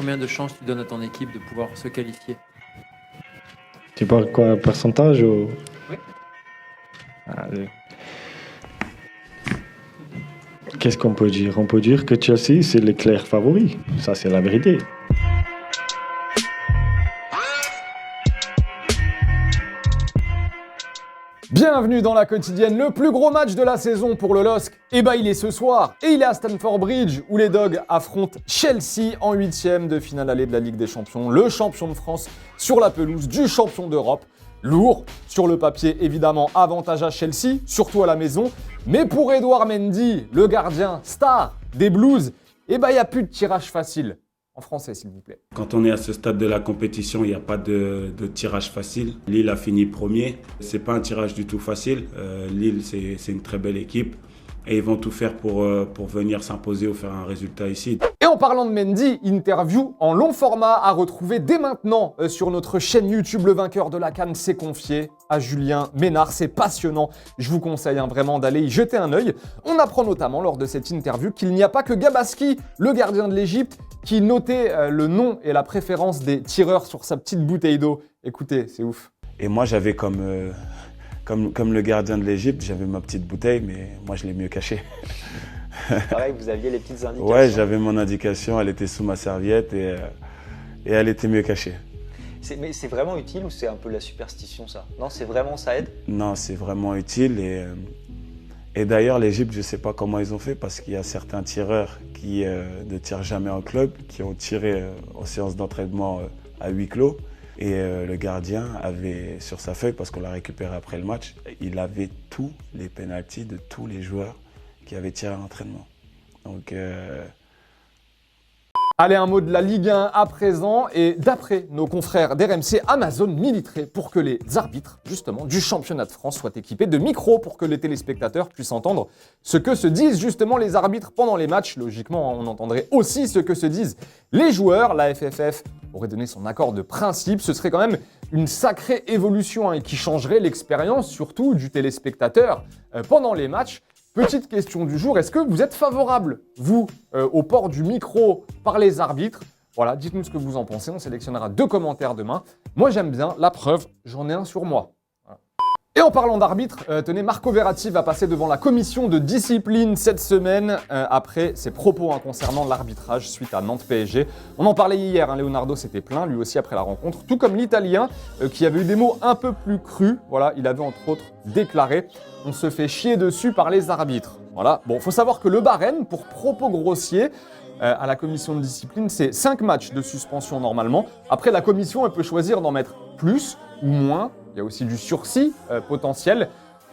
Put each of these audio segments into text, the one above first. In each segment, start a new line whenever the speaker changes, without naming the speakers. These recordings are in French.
combien de chances tu donnes à ton équipe de pouvoir se qualifier?
Tu parles quoi, un pourcentage ou...
Oui.
Allez. Qu'est-ce qu'on peut dire? On peut dire que Chelsea, c'est les clairs favoris. Ça, c'est la vérité.
Bienvenue dans la quotidienne, le plus gros match de la saison pour le LOSC. Eh ben il est ce soir et il est à Stamford Bridge où les Dogs affrontent Chelsea en 8e de finale allée de la Ligue des Champions. Le champion de France sur la pelouse du champion d'Europe. Lourd sur le papier évidemment, avantage à Chelsea, surtout à la maison. Mais pour Edouard Mendy, le gardien star des Blues, eh ben il n'y a plus de tirage facile. En français, s'il vous plaît.
Quand on est à ce stade de la compétition, il n'y a pas de tirage facile. Lille a fini premier. C'est pas un tirage du tout facile. Lille, c'est une très belle équipe. Et ils vont tout faire pour venir s'imposer ou faire un résultat ici.
Et en parlant de Mendy, interview en long format à retrouver dès maintenant sur notre chaîne YouTube. Le vainqueur de la CAN s'est confié à Julien Ménard. C'est passionnant. Je vous conseille vraiment d'aller y jeter un œil. On apprend notamment lors de cette interview qu'il n'y a pas que Gabaski, le gardien de l'Égypte, qui notait le nom et la préférence des tireurs sur sa petite bouteille d'eau. Écoutez, c'est ouf.
Et moi, j'avais comme le gardien de l'Égypte, j'avais ma petite bouteille, mais moi, je l'ai mieux cachée.
Pareil, vous aviez les petites indications.
Ouais, j'avais mon indication, elle était sous ma serviette et elle était mieux cachée.
Mais c'est vraiment utile ou c'est un peu la superstition, ça? Non, c'est vraiment, ça aide?
Non, c'est vraiment utile et d'ailleurs, l'Égypte, je ne sais pas comment ils ont fait parce qu'il y a certains tireurs qui ne tirent jamais en club, qui ont tiré en séance d'entraînement à huis clos. Et le gardien avait sur sa feuille, parce qu'on l'a récupéré après le match, il avait tous les pénaltys de tous les joueurs qui avaient tiré à l'entraînement. Donc,
Allez, un mot de la Ligue 1 à présent. Et d'après nos confrères d'RMC, Amazon militerait pour que les arbitres, justement, du championnat de France soient équipés de micros pour que les téléspectateurs puissent entendre ce que se disent justement les arbitres pendant les matchs. Logiquement, on entendrait aussi ce que se disent les joueurs. La FFF aurait donné son accord de principe. Ce serait quand même une sacrée évolution et qui changerait l'expérience, surtout du téléspectateur pendant les matchs. Petite question du jour, est-ce que vous êtes favorable, vous, au port du micro par les arbitres? Voilà, dites-nous ce que vous en pensez, on sélectionnera 2 commentaires demain. Moi j'aime bien, la preuve, j'en ai un sur moi. Voilà. Et en parlant d'arbitre, tenez, Marco Verratti va passer devant la commission de discipline cette semaine après ses propos concernant l'arbitrage suite à Nantes-PSG. On en parlait hier, Leonardo s'était plaint, lui aussi après la rencontre, tout comme l'Italien qui avait eu des mots un peu plus crus. Voilà, il avait entre autres déclaré « On se fait chier dessus par les arbitres ». Voilà, bon, faut savoir que le barème pour propos grossiers à la commission de discipline, c'est 5 matchs de suspension normalement. Après, la commission, elle peut choisir d'en mettre plus ou moins. Il y a aussi du sursis potentiel.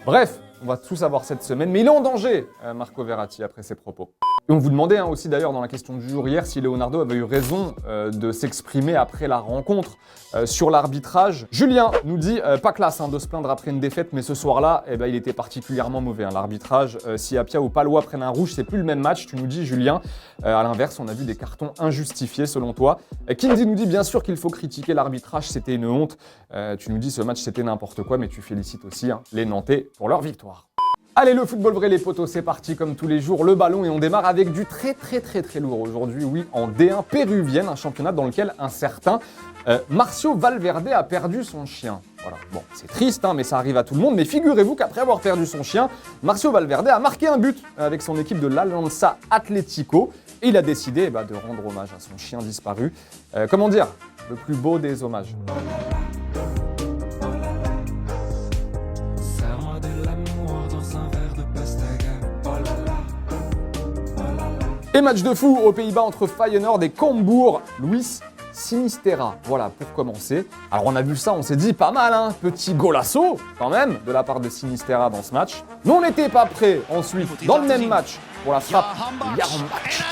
Bref, on va tout savoir cette semaine. Mais il est en danger, Marco Verratti, après ses propos. Et on vous demandait aussi d'ailleurs dans la question du jour hier si Leonardo avait eu raison de s'exprimer après la rencontre sur l'arbitrage. Julien nous dit pas classe de se plaindre après une défaite, mais ce soir-là, il était particulièrement mauvais. L'arbitrage, si Apia ou Palois prennent un rouge, c'est plus le même match. Tu nous dis, Julien. À l'inverse, on a vu des cartons injustifiés selon toi. Kindy nous dit bien sûr qu'il faut critiquer l'arbitrage, c'était une honte. Tu nous dis ce match c'était n'importe quoi, mais tu félicites aussi les Nantais pour leur victoire. Allez, le football vrai les potos, c'est parti comme tous les jours, le ballon et on démarre avec du très lourd aujourd'hui, oui, en D1 péruvienne, un championnat dans lequel un certain Marcio Valverde a perdu son chien. Voilà, bon, c'est triste, mais ça arrive à tout le monde, mais figurez-vous qu'après avoir perdu son chien, Marcio Valverde a marqué un but avec son équipe de l'Alianza Atlético et il a décidé de rendre hommage à son chien disparu. Comment dire, le plus beau des hommages. Et match de fou aux Pays-Bas entre Feyenoord et Cambuur. Luis Sinisterra, voilà pour commencer. Alors on a vu ça, on s'est dit pas mal, petit golasso quand même de la part de Sinisterra dans ce match. Mais on n'était pas prêt ensuite dans le même match pour la frappe de Jarombac.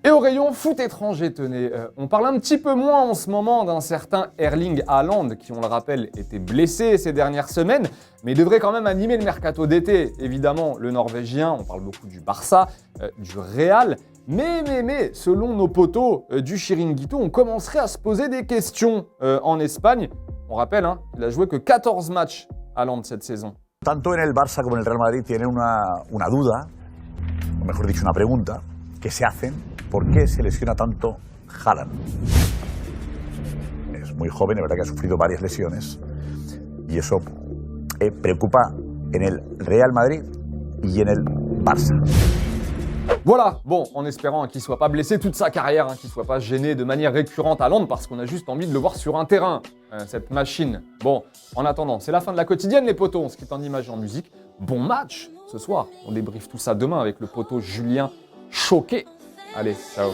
Et au rayon foot étranger, tenez, on parle un petit peu moins en ce moment d'un certain Erling Haaland qui, on le rappelle, était blessé ces dernières semaines, mais il devrait quand même animer le mercato d'été. Évidemment, le Norvégien, on parle beaucoup du Barça, du Real, mais selon nos potos du Chiringuito, on commencerait à se poser des questions en Espagne. On rappelle, il a joué que 14 matchs Haaland cette saison.
Tanto en el Barça como en el Real Madrid tienen una duda, o mejor dicho, una pregunta, que se hacen: ¿por qué se lesiona tanto Haaland? Es muy joven, es verdad que ha sufrido varias lesiones, y eso preocupa en el Real Madrid y en el Barça.
Voilà, bon, en espérant qu'il ne soit pas blessé toute sa carrière, qu'il ne soit pas gêné de manière récurrente à Londres, parce qu'on a juste envie de le voir sur un terrain, cette machine. Bon, en attendant, c'est la fin de la quotidienne, les potos, on se quitte en images et en musique. Bon match ce soir, on débriefe tout ça demain avec le poteau Julien Choqué. Allez, ciao.